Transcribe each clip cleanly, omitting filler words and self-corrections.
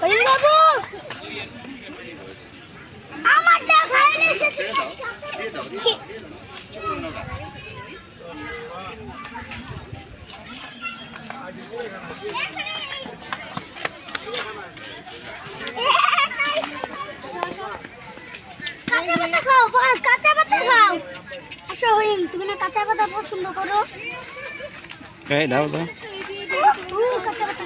বাবু আমার দেখাই এসেছে কাঁচা পাতা খাও কাঁচা পাতা খাও আসো হরিণ তুমি না কাঁচা পাতা পছন্দ করো এই দাও দাও কাঁচা পাতা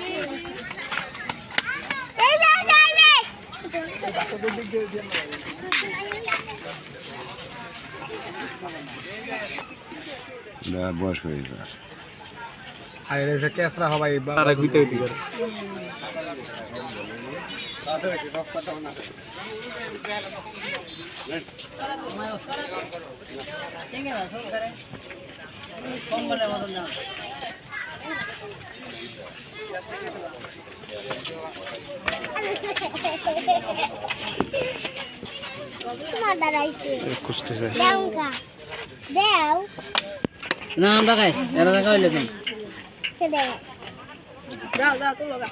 এই যাই যাই যাই না বয়স হয়ে যায় আরে এসে কেসরা হবাই বারা গুইতে গুইতে করে খুঁজতেছে দেও না আমরা খাই এরা খাইলে তুমি দাও দাও তো লগা